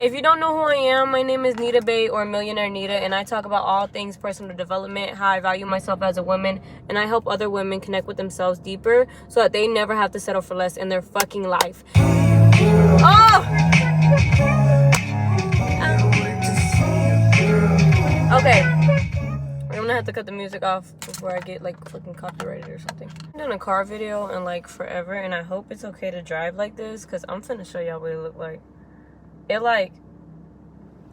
If you don't know who I am, my name is Nita Bay, or Millionaire Nita, and I talk about all things personal development, how I value myself as a woman, and I help other women connect with themselves deeper so that they never have to settle for less in their fucking life. Oh! Okay. I'm gonna have to cut the music off before I get like fucking copyrighted or something. I'm doing a car video in like forever, and I hope it's okay to drive like this because I'm finna show y'all what it look like. It like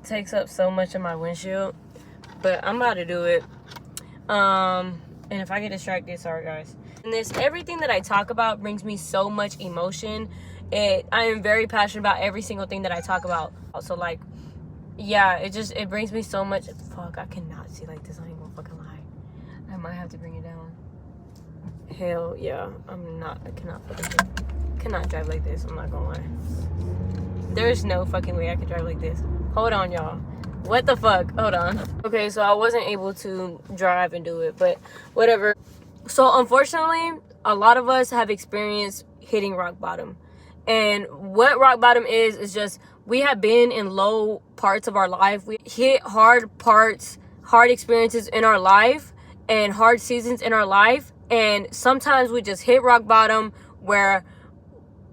takes up so much of my windshield, but I'm about to do it. And if I get distracted, sorry guys. And everything that I talk about brings me so much emotion. I am very passionate about every single thing that I talk about. Also, like, yeah, it brings me so much. Fuck, I cannot see like this. I ain't gonna fucking lie. I might have to bring it down. Hell yeah, I cannot drive like this. I'm not gonna lie. There's no fucking way I could drive like this. Hold on, y'all. What the fuck? Hold on. Okay, so I wasn't able to drive and do it, but whatever. So unfortunately, a lot of us have experienced hitting rock bottom. And what rock bottom is just we have been in low parts of our life. We hit hard parts, hard experiences in our life, and hard seasons in our life. And sometimes we just hit rock bottom where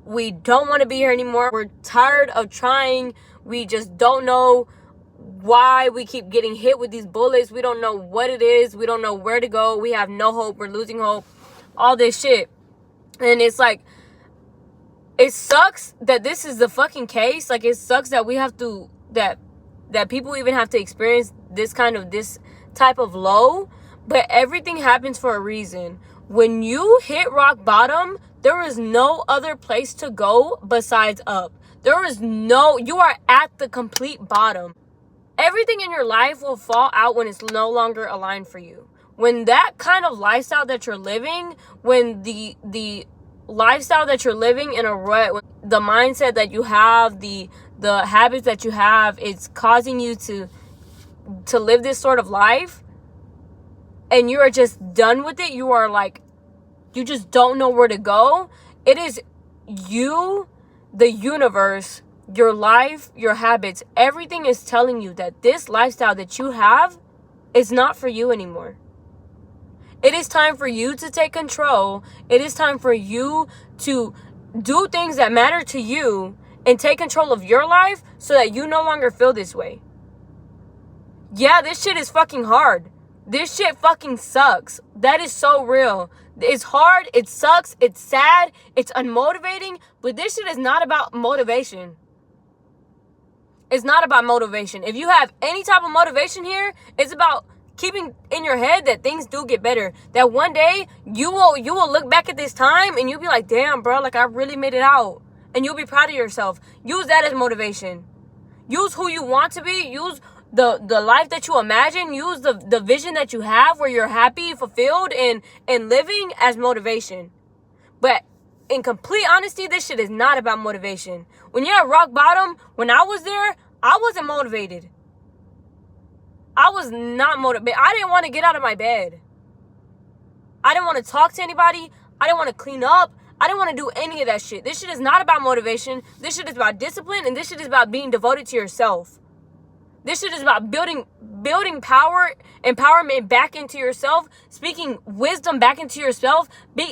we don't want to be here anymore. We're tired of trying. We just don't know why we keep getting hit with these bullets. We don't know what it is. We don't know where to go. We have no hope. We're losing hope. All this shit. And it's like, it sucks that this is the fucking case. Like, it sucks that we have to, that people even have to experience this type of low. But everything happens for a reason. When you hit rock bottom, there is no other place to go besides up. You are at the complete bottom. Everything in your life will fall out when it's no longer aligned for you. When that kind of lifestyle that you're living, when the lifestyle that you're living in a rut, when the mindset that you have, the habits that you have, it's causing you to live this sort of life, and you are just done with it. You are like, you just don't know where to go. It is you, the universe, your life, your habits, everything is telling you that this lifestyle that you have is not for you anymore. It is time for you to take control. It is time for you to do things that matter to you and take control of your life so that you no longer feel this way. Yeah, this shit is fucking hard. This shit fucking sucks. That is so real. It's hard, it sucks, it's sad, it's unmotivating, but this shit is not about motivation. It's not about motivation. If you have any type of motivation here, it's about keeping in your head that things do get better. That one day you will look back at this time and you'll be like, damn, bro, like I really made it out. And you'll be proud of yourself. Use that as motivation. Use who you want to be. Use the life that you imagine. Use the vision that you have where you're happy, fulfilled, and living as motivation. But in complete honesty, this shit is not about motivation. When you're at rock bottom, when I was there, I wasn't motivated. I was not motivated. I didn't want to get out of my bed. I didn't want to talk to anybody. I didn't want to clean up. I didn't want to do any of that shit. This shit is not about motivation. This shit is about discipline, and this shit is about being devoted to yourself. This shit is about building power, empowerment back into yourself, speaking wisdom back into yourself,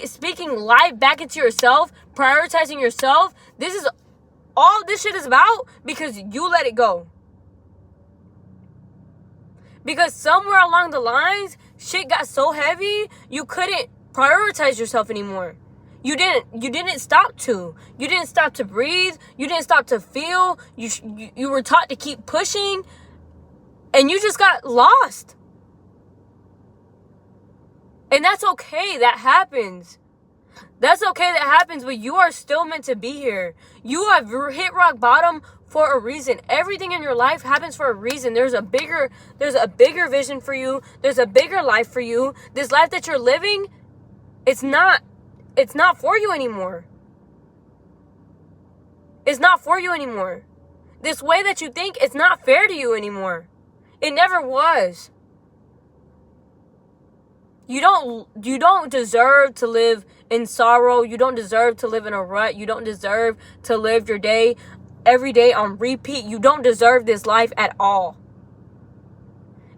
speaking life back into yourself, prioritizing yourself. This is all this shit is about because you let it go. Because somewhere along the lines, shit got so heavy, you couldn't prioritize yourself anymore. You didn't stop to. You didn't stop to breathe. You didn't stop to feel. You were taught to keep pushing. And you just got lost. And that's okay. That happens. That's okay. That happens. But you are still meant to be here. You have hit rock bottom for a reason. Everything in your life happens for a reason. There's a bigger vision for you. There's a bigger life for you. This life that you're living, it's not for you anymore. It's not for you anymore. This way that you think, it's not fair to you anymore. It never was. You don't deserve to live in sorrow. You don't deserve to live in a rut. You don't deserve to live your day every day on repeat. You don't deserve this life at all.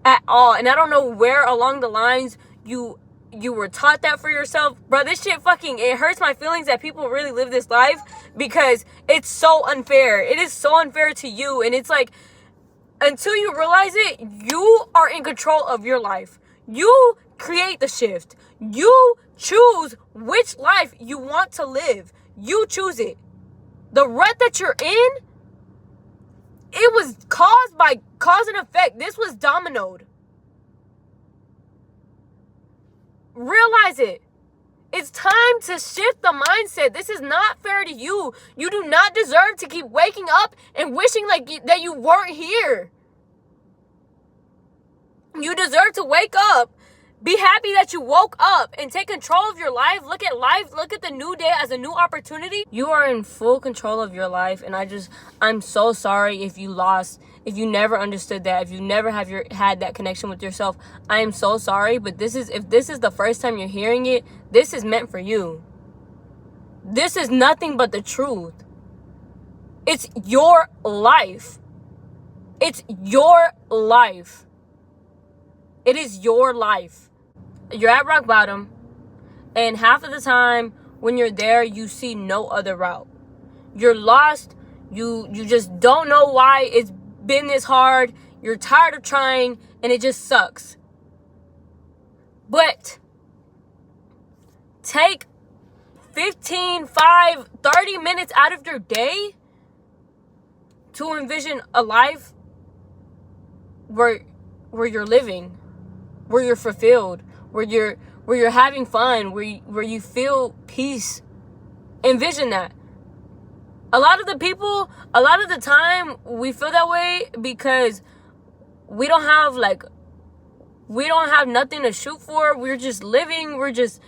At all. And I don't know where along the lines you were taught that for yourself. Bro, this shit fucking, it hurts my feelings that people really live this life because it's so unfair. It is so unfair to you. And it's like, until you realize it, you are in control of your life. You create the shift. You choose which life you want to live. You choose it. The rut that you're in, it was caused by cause and effect. This was dominoed. Realize it. It's time to shift the mindset. This is not fair to you. You do not deserve to keep waking up and wishing that you weren't here. You deserve to wake up, be happy that you woke up, and take control of your life. Look at the new day as a new opportunity. You are in full control of your life, and I'm so sorry if you never understood that, if you never had that connection with yourself. I am so sorry, but if this is the first time you're hearing it, this is meant for you. This is nothing but the truth. It's your life. It's your life. It is your life. You're at rock bottom, and half of the time when you're there, you see no other route. You're lost. You just don't know why it's been this hard. You're tired of trying, and it just sucks. But take 15, 5, 30 minutes out of your day to envision a life where you're living, where you're fulfilled, where you're having fun, where you feel peace. Envision that. A lot of the time we feel that way because we don't have nothing to shoot for. We're just living, we're just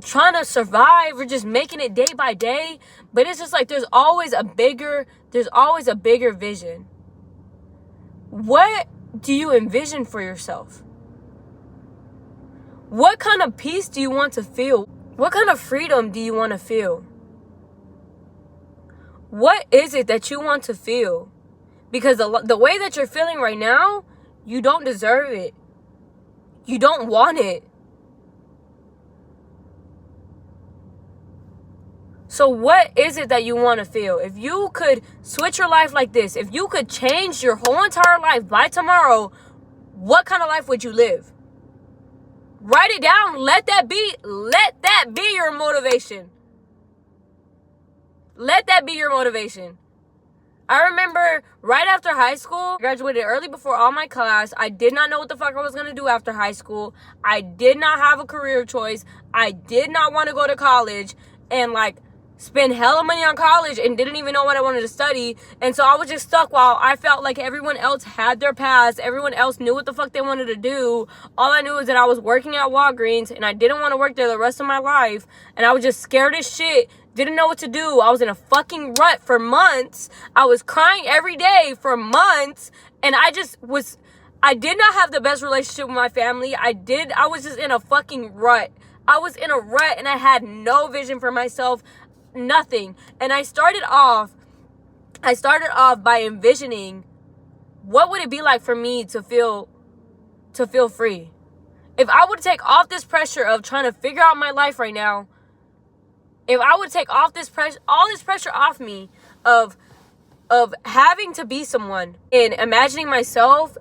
trying to survive, we're just making it day by day. But it's just like there's always a bigger vision. What do you envision for yourself? What kind of peace do you want to feel? What kind of freedom do you want to feel? What is it that you want to feel? Because the way that you're feeling right now, you don't deserve it. You don't want it. So what is it that you want to feel? If you could switch your life like this, if you could change your whole entire life by tomorrow, what kind of life would you live? Write it down. Let that be your motivation. Let that be your motivation. I remember right after high school, I graduated early before all my class. I did not know what the fuck I was going to do after high school. I did not have a career choice. I did not want to go to college and spend hella money on college and didn't even know what I wanted to study. And so I was just stuck while I felt like everyone else had their paths. Everyone else knew what the fuck they wanted to do. All I knew is that I was working at Walgreens and I didn't want to work there the rest of my life. And I was just scared as shit. Didn't know what to do. I was in a fucking rut for months. I was crying every day for months. And I did not have the best relationship with my family. I was just in a fucking rut. I was in a rut and I had no vision for myself. Nothing. And I started off by envisioning what would it be like for me to feel free. If I would take off this pressure of trying to figure out my life right now, if I would take off all this pressure off me of having to be someone and imagining myself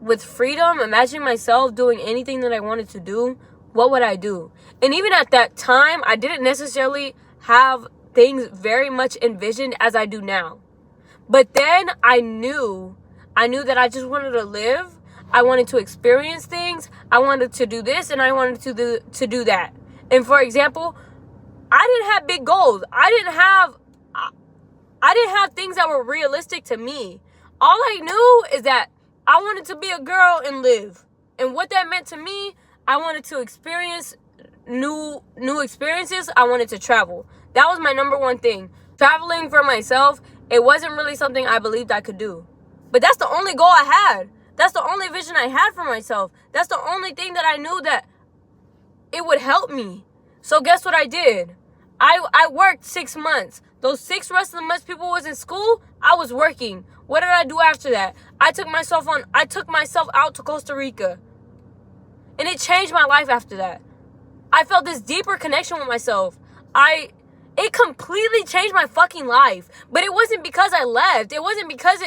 with freedom, imagining myself doing anything that I wanted to do, what would I do? And even at that time, I didn't necessarily have things very much envisioned as I do now. But then I knew that I just wanted to live. I wanted to experience things. I wanted to do this and I wanted to do that. And for example, I didn't have big goals. I didn't have things that were realistic to me. All I knew is that I wanted to be a girl and live. And what that meant to me, I wanted to experience new experiences. I wanted to travel. That was my number one thing. Traveling for myself, it wasn't really something I believed I could do. But that's the only goal I had. That's the only vision I had for myself. That's the only thing that I knew that it would help me. So guess what I did? I worked 6 months. Those 6 rest of the months people was in school, I was working. What did I do after that? I took myself out to Costa Rica. And it changed my life after that. I felt this deeper connection with myself. It completely changed my fucking life. But it wasn't because I left. It wasn't because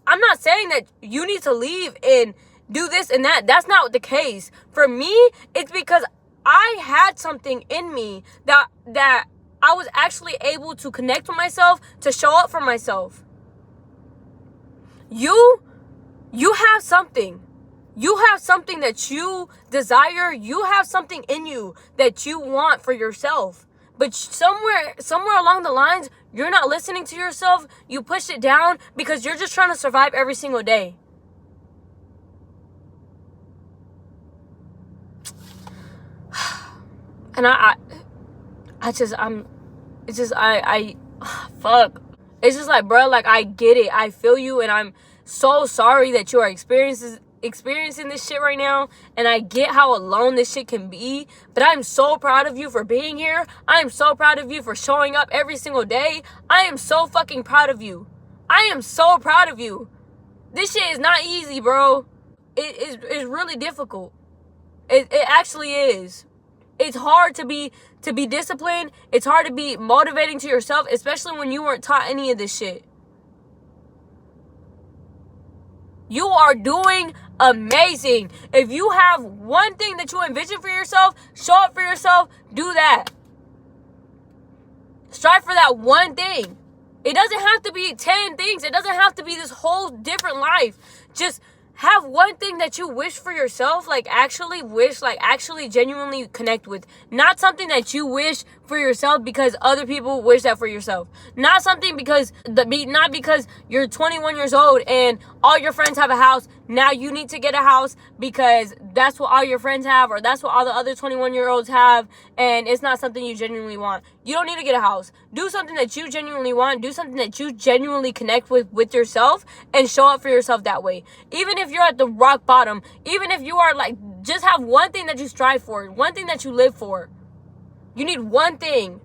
I'm not saying that you need to leave and do this and that. That's not the case. For me, it's because I had something in me that I was actually able to connect with myself, to show up for myself. You have something. You have something that you desire. You have something in you that you want for yourself. But somewhere along the lines, you're not listening to yourself. You push it down because you're just trying to survive every single day. And fuck. It's just like, bro, like, I get it. I feel you, and I'm so sorry that you are experiencing this shit right now, and I get how alone this shit can be, but I'm so proud of you for being here. I am so proud of you for showing up every single day. I am so fucking proud of you. I am so proud of you. This shit is not easy, bro. It's really difficult. It actually is. It's hard to be disciplined. It's hard to be motivating to yourself, especially when you weren't taught any of this shit. You are doing amazing. If you have one thing that you envision for yourself, show up for yourself, do that. Strive for that one thing. It doesn't have to be 10 things. It doesn't have to be this whole different life. Just have one thing that you wish for yourself, like actually genuinely connect with. Not something that you wish for yourself because other people wish that for yourself. Not something not because you're 21 years old and all your friends have a house. Now you need to get a house because that's what all your friends have, or that's what all the other 21-year-olds have, and it's not something you genuinely want. You don't need to get a house. Do something that you genuinely want. Do something that you genuinely connect with yourself, and show up for yourself that way. Even if you're at the rock bottom, even if you are like, just have one thing that you strive for, one thing that you live for. You need one thing,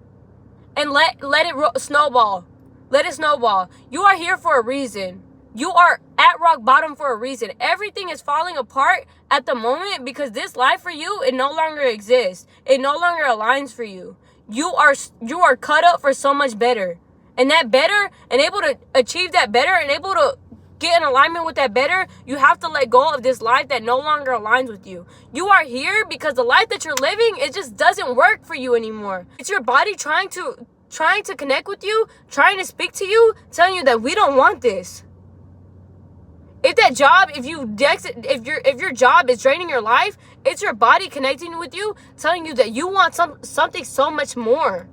and let it snowball. Let it snowball. You are here for a reason. You are at rock bottom for a reason. Everything is falling apart at the moment because this life for you, it no longer exists. It no longer aligns for you. You are cut up for so much better. And that better, and able to achieve that better, and able to get in alignment with that better, you have to let go of this life that no longer aligns with you. You are here because the life that you're living, it just doesn't work for you anymore. It's your body trying to connect with you, trying to speak to you, telling you that we don't want this. If that job, if your job is draining your life, it's your body connecting with you, telling you that you want something so much more.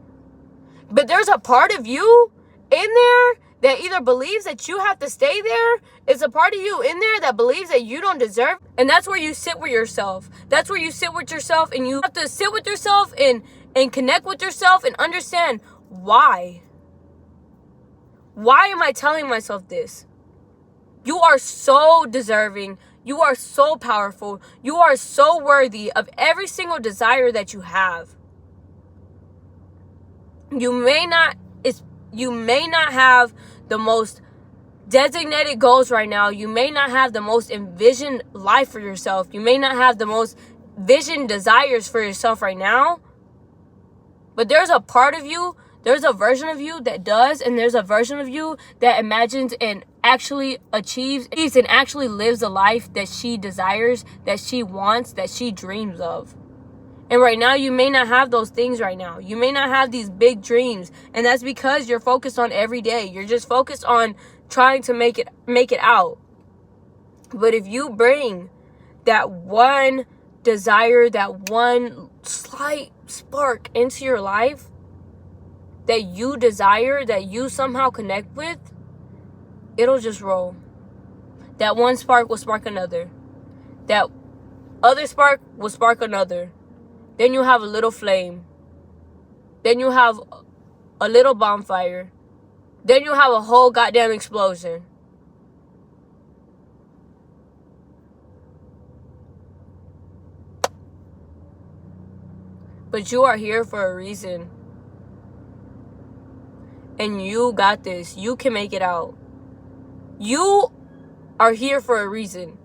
But there's a part of you in there that either believes that you have to stay there. It's a part of you in there that believes that you don't deserve. And that's where you sit with yourself. That's where you sit with yourself, and you have to sit with yourself and connect with yourself and understand why. Why am I telling myself this? You are so deserving. You are so powerful. You are so worthy of every single desire that you have. You may not have the most designated goals right now. You may not have the most envisioned life for yourself. You may not have the most vision desires for yourself right now. But there's a part of you, there's a version of you that does, and there's a version of you that imagines and actually achieves and actually lives the life that she desires, that she wants, that she dreams of. And right now, you may not have those things right now. You may not have these big dreams. And that's because you're focused on every day. You're just focused on trying to make it out. But if you bring that one desire, that one slight spark into your life that you desire, that you somehow connect with, it'll just roll. That one spark will spark another. That other spark will spark another. Then you have a little flame. Then you have a little bonfire. Then you have a whole goddamn explosion. But you are here for a reason. and you got this. You can make it out. You are here for a reason.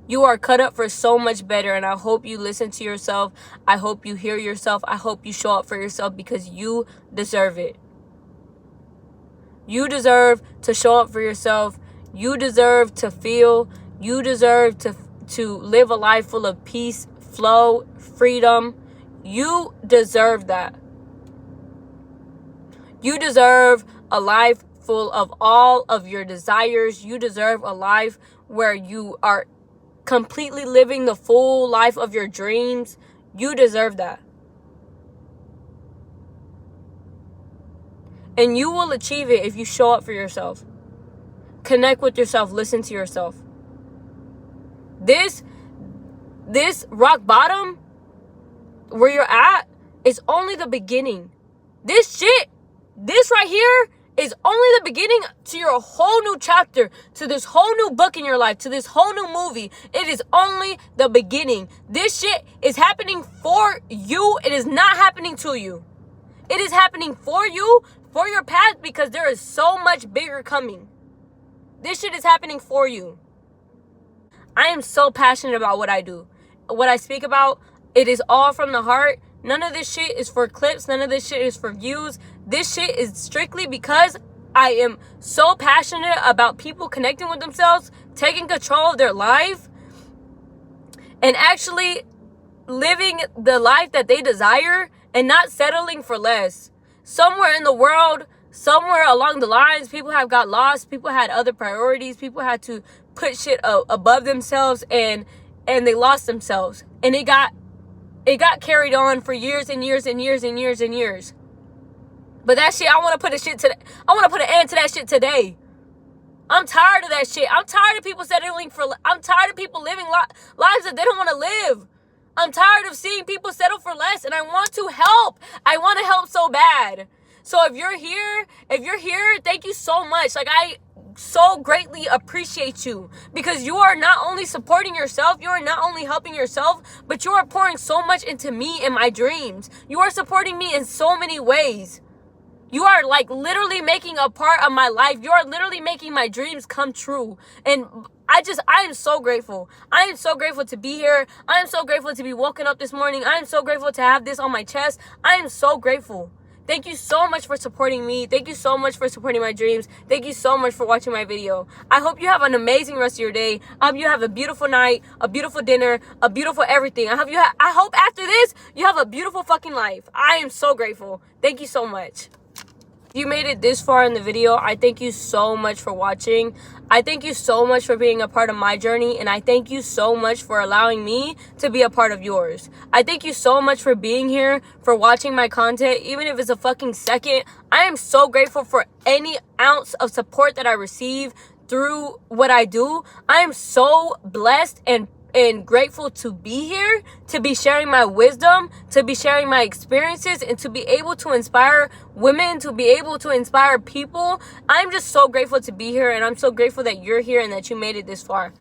You are cut up for so much better, and I hope you listen to yourself. I hope you hear yourself. I hope you show up for yourself because you deserve it. You deserve to show up for yourself. You deserve to feel. You deserve to live a life full of peace, flow, freedom. You deserve that. You deserve a life full of all of your desires. You deserve a life where you are completely living the full life of your dreams. You deserve that. And you will achieve it if you show up for yourself. Connect with yourself. Listen to yourself. This rock bottom where you're at is only the beginning. This right here is only the beginning to your whole new chapter, to this whole new book in your life, to this whole new movie. It is only the beginning. This shit is happening for you. It is not happening to you. It is happening for you, for your path, because there is so much bigger coming. This shit is happening for you. I am so passionate about what I do. What I speak about, it is all from the heart. None of this shit is for clips. None of this shit is for views. This shit is strictly because I am so passionate about people connecting with themselves, taking control of their life, and actually living the life that they desire and not settling for less. Somewhere in the world, somewhere along the lines, people have got lost. People had other priorities. People had to put shit above themselves, and they lost themselves. And it got carried on for years and years and years and years and years. But that shit, I want to put an end to that shit today. I'm tired of that shit. I'm tired of people I'm tired of people living lives that they don't want to live. I'm tired of seeing people settle for less, and I want to help. I want to help so bad. So if you're here, thank you so much. Like, I so greatly appreciate you, because you are not only supporting yourself, you are not only helping yourself, but you are pouring so much into me and my dreams. You are supporting me in so many ways. You are like literally making a part of my life. You are literally making my dreams come true. And I am so grateful. I am so grateful to be here. I am so grateful to be woken up this morning. I am so grateful to have this on my chest. I am so grateful. Thank you so much for supporting me. Thank you so much for supporting my dreams. Thank you so much for watching my video. I hope you have an amazing rest of your day. I hope you have a beautiful night, a beautiful dinner, a beautiful everything. I hope after this, you have a beautiful fucking life. I am so grateful. Thank you so much. If you made it this far in the video, I thank you so much for watching. I thank you so much for being a part of my journey, and I thank you so much for allowing me to be a part of yours. I thank you so much for being here, for watching my content, even if it's a fucking second. I am so grateful for any ounce of support that I receive through what I do. I am so blessed and grateful to be here, to be sharing my wisdom, to be sharing my experiences, and to be able to inspire women, to be able to inspire people. I'm just so grateful to be here, and I'm so grateful that you're here and that you made it this far.